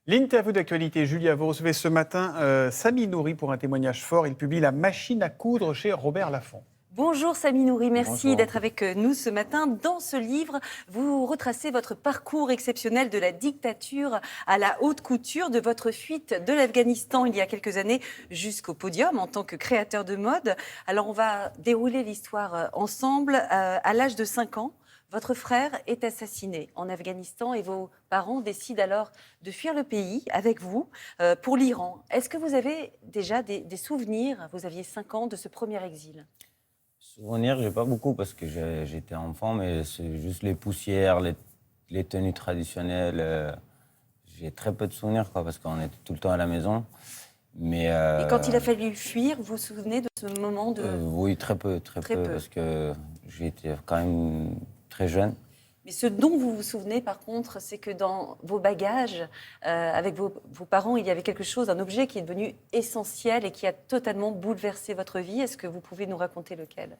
L'interview d'actualité, Julia, vous recevez ce matin Samy Nouri pour un témoignage fort. Il publie La machine à coudre chez Robert Laffont. Bonjour Samy Nouri, merci Bonjour. d'être avec nous ce matin. Dans ce livre, vous retracez votre parcours exceptionnel de la dictature à la haute couture, de votre fuite de l'Afghanistan il y a quelques années jusqu'au podium en tant que créateur de mode. Alors on va dérouler l'histoire ensemble. À l'âge de 5 ans, votre frère est assassiné en Afghanistan et vos parents décident alors de fuir le pays avec vous pour l'Iran. Est-ce que vous avez déjà des souvenirs, vous aviez 5 ans, de ce premier exil ? Souvenirs, j'ai pas beaucoup parce que j'étais enfant, mais c'est juste les poussières, les tenues traditionnelles. J'ai très peu de souvenirs, quoi, parce qu'on était tout le temps à la maison. Mais, Et quand il a fallu fuir, vous vous souvenez de ce moment de... oui, très peu, parce que j'étais quand même très jeune. Mais ce dont vous vous souvenez, par contre, c'est que dans vos bagages, avec vos parents, il y avait quelque chose, un objet qui est devenu essentiel et qui a totalement bouleversé votre vie. Est-ce que vous pouvez nous raconter lequel ?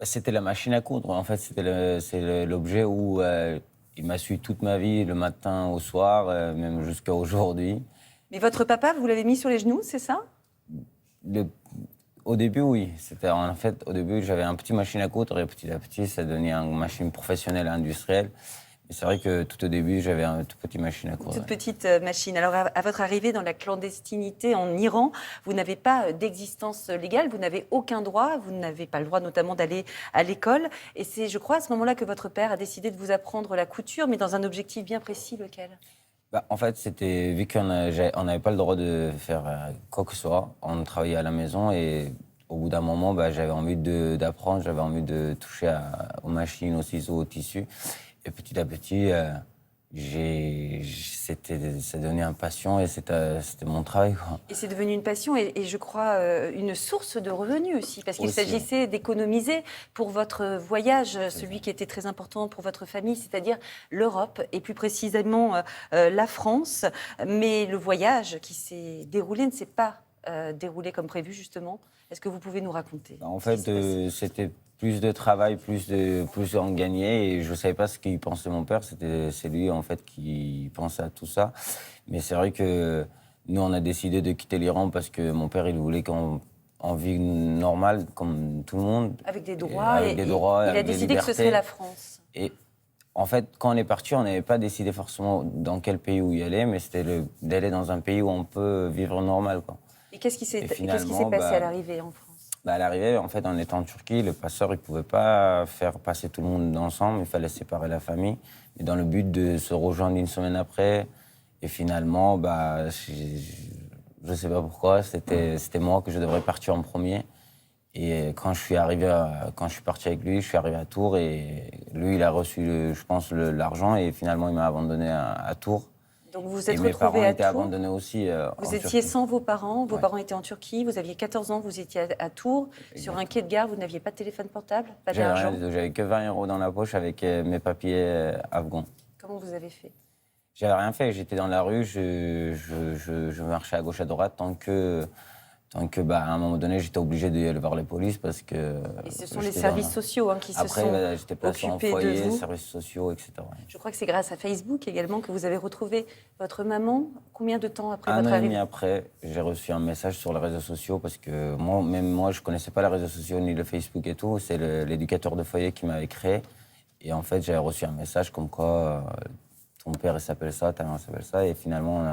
C'était la machine à coudre. En fait, c'est l'objet où il m'a suivi toute ma vie, le matin au soir, même jusqu'à aujourd'hui. Mais votre papa, vous l'avez mis sur les genoux, c'est ça ? Au début, oui. En fait, au début, j'avais un petit machine à coudre et petit à petit, ça devenait une machine professionnelle industrielle. Et c'est vrai que tout au début, j'avais une toute petite machine à coudre. Toute petite machine. Alors, à votre arrivée dans la clandestinité en Iran, vous n'avez pas d'existence légale, vous n'avez aucun droit, vous n'avez pas le droit notamment d'aller à l'école. Et c'est, je crois, à ce moment-là que votre père a décidé de vous apprendre la couture, mais dans un objectif bien précis, lequel ? En fait, c'était vu qu'on n'avait pas le droit de faire quoi que ce soit, on travaillait à la maison et au bout d'un moment, j'avais envie d'apprendre, j'avais envie de toucher aux machines, aux ciseaux, aux tissus. Et petit à petit, ça devenait une passion et c'était mon travail, quoi. Et c'est devenu une passion et je crois une source de revenus aussi, parce qu'il Aussi. s'agissait d'économiser pour votre voyage, celui qui était très important pour votre famille, c'est-à-dire l'Europe et plus précisément la France. Mais le voyage qui s'est déroulé ne s'est pas déroulé comme prévu, justement. Est-ce que vous pouvez nous raconter ? En fait, c'était plus de travail, plus en gagner. Et je ne savais pas ce qu'il pensait mon père. C'est lui, en fait, qui pensait à tout ça. Mais c'est vrai que nous, on a décidé de quitter l'Iran parce que mon père, il voulait qu'on vit normale, comme tout le monde. Avec des droits. Avec des droits, il a avec des décidé que ce libertés. serait la France. Et en fait, quand on est parti, on n'avait pas décidé forcément dans quel pays où y aller, mais c'était d'aller dans un pays où on peut vivre normal, quoi. Et qu'est-ce qui s'est passé finalement, à l'arrivée en France ? À l'arrivée, en fait, on était en Turquie. Le passeur, il ne pouvait pas faire passer tout le monde ensemble. Il fallait séparer la famille. Et dans le but de se rejoindre une semaine après. Et finalement, je ne sais pas pourquoi, c'était moi que je devrais partir en premier. Et quand je suis parti avec lui, je suis arrivé à Tours. Et lui, il a reçu, je pense, l'argent. Et finalement, il m'a abandonné à Tours. Donc vous vous êtes et mes parents retrouvés à étaient Tours. abandonnés aussi. Vous étiez sans vos parents Ouais. parents étaient en Turquie, vous aviez 14 ans, vous étiez à Tours, sur un quai de gare, vous n'aviez pas de téléphone portable, pas d'argent. J'avais que 20 € dans la poche avec mes papiers afghans. Comment vous avez fait ? J'avais rien fait, j'étais dans la rue, je marchais à gauche à droite tant que à un moment donné, j'étais obligé d'aller voir les polices parce que... Et ce sont les services sociaux qui se sont Après, j'étais placé en occupés de foyer, vous. services sociaux, etc. Je crois que c'est grâce à Facebook également que vous avez retrouvé votre maman. Combien de temps après Un votre an et arrivée ? demi après, j'ai reçu un message sur les réseaux sociaux parce que moi, je ne connaissais pas les réseaux sociaux ni le Facebook et tout. C'est l'éducateur de foyer qui m'avait créé. Et en fait, j'avais reçu un message comme quoi ton père il s'appelle ça, ta mère s'appelle ça. Et finalement,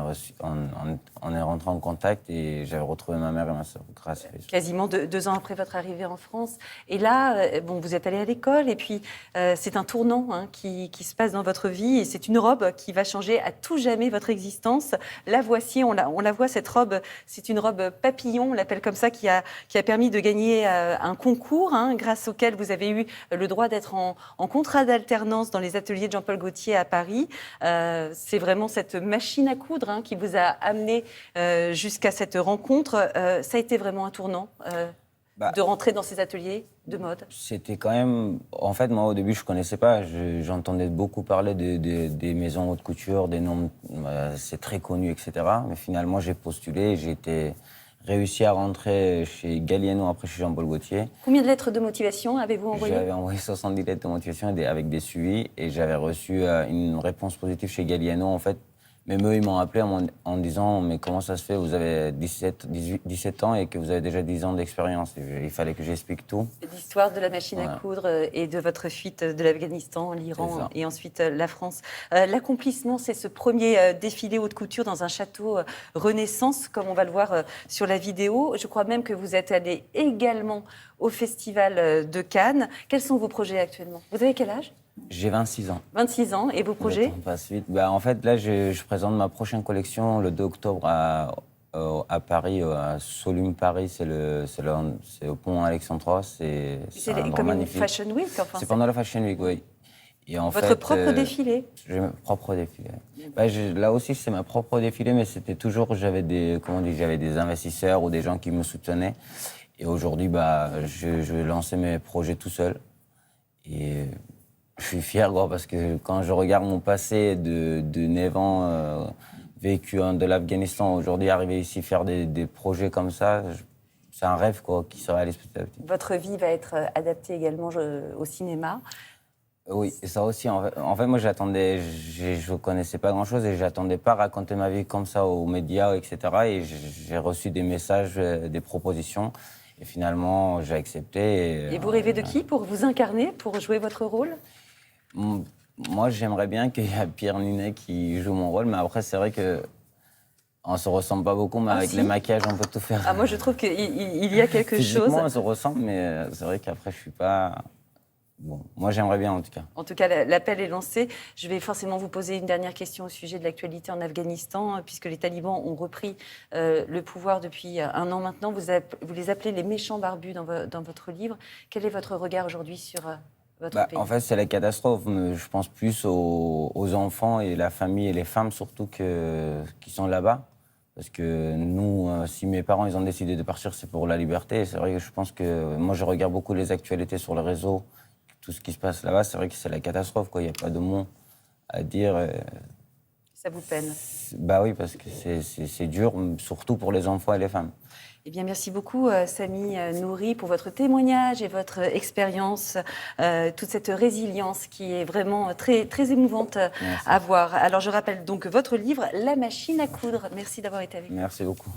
on est rentré en contact et j'avais retrouvé ma mère et ma soeur grâce à Facebook. Quasiment 2 ans après votre arrivée en France. Et là, vous êtes allé à l'école et puis c'est un tournant qui se passe dans votre vie et c'est une robe qui va changer à tout jamais votre existence. La voici, on la voit, cette robe, c'est une robe papillon, on l'appelle comme ça, qui a permis de gagner un concours grâce auquel vous avez eu le droit d'être en contrat d'alternance dans les ateliers de Jean-Paul Gaultier à Paris. C'est vraiment cette machine à coudre qui vous a amené jusqu'à cette rencontre. Ça a été vraiment un tournant de rentrer dans ces ateliers de mode. C'était quand même... En fait, moi, au début, je ne connaissais pas. J'entendais beaucoup parler des maisons haute couture, des noms... c'est très connu, etc. Mais finalement, j'ai postulé. J'ai réussi à rentrer chez Galliano, après chez Jean-Paul Gaultier. Combien de lettres de motivation avez-vous envoyées ? J'avais envoyé 70 lettres de motivation avec des suivis et j'avais reçu une réponse positive chez Galliano. En fait, Même eux, ils m'ont appelé en disant « Mais comment ça se fait, vous avez 17 ans et que vous avez déjà 10 ans d'expérience ?» Il fallait que j'explique tout. L'histoire de la machine à coudre et de votre fuite de l'Afghanistan, C'est l'Iran ça. et ensuite la France. L'accomplissement, c'est ce premier défilé haute couture dans un château Renaissance, comme on va le voir sur la vidéo. Je crois même que vous êtes allé également au Festival de Cannes. Quels sont vos projets actuellement? Vous avez quel âge? J'ai 26 ans. 26 ans. Et vos projets? Le temps passe vite. Bah, en fait, là, je présente ma prochaine collection le 2 octobre à Paris, à Solum Paris. C'est au pont Alexandre III. C'est un endroit comme une magnifique. Fashion Week, enfin. C'est pendant la Fashion Week, oui. Et en Votre fait, propre défilé? J'ai mon propre défilé. Bah, là aussi, c'est ma propre défilé, mais c'était toujours, j'avais des investisseurs ou des gens qui me soutenaient. Et aujourd'hui, bah, je vais lancer mes projets tout seul. Et je suis fier, quoi, parce que quand je regarde mon passé de 9 ans vécu de l'Afghanistan, aujourd'hui arriver ici faire des projets comme ça, c'est un rêve, quoi, qui se réalise petit à petit. Votre vie va être adaptée également au cinéma. Oui, et ça aussi, en fait moi j'attendais, je ne connaissais pas grand-chose et j'attendais pas raconter ma vie comme ça aux médias, etc. Et j'ai reçu des messages, des propositions, et finalement j'ai accepté. Et vous rêvez de qui pour vous incarner, pour jouer votre rôle? Moi j'aimerais bien qu'il y ait Pierre Ninet qui joue mon rôle, mais après c'est vrai que on se ressemble pas beaucoup, mais avec les maquillages on peut tout faire. Ah, moi je trouve qu'il y a quelque chose. Physiquement on se ressemble, mais c'est vrai qu'après je suis pas... Bon, moi j'aimerais bien en tout cas. En tout cas, l'appel est lancé. Je vais forcément vous poser une dernière question au sujet de l'actualité en Afghanistan, puisque les talibans ont repris le pouvoir depuis un an maintenant. Vous les appelez les méchants barbus dans votre livre. Quel est votre regard aujourd'hui sur votre pays? En fait, c'est la catastrophe. Je pense plus aux enfants et la famille et les femmes surtout qui sont là-bas. Parce que nous, si mes parents ils ont décidé de partir, c'est pour la liberté. C'est vrai que je pense que moi, je regarde beaucoup les actualités sur le réseau. Tout ce qui se passe là-bas, c'est vrai que c'est la catastrophe, quoi. Il n'y a pas de mots à dire. Ça vous peine? Bah oui, parce que c'est dur, surtout pour les enfants et les femmes. Eh bien, merci beaucoup, Samy Nouri, pour votre témoignage et votre expérience, toute cette résilience qui est vraiment très, très émouvante à voir. Alors, je rappelle donc votre livre, La machine à coudre. Merci d'avoir été avec nous. Merci beaucoup.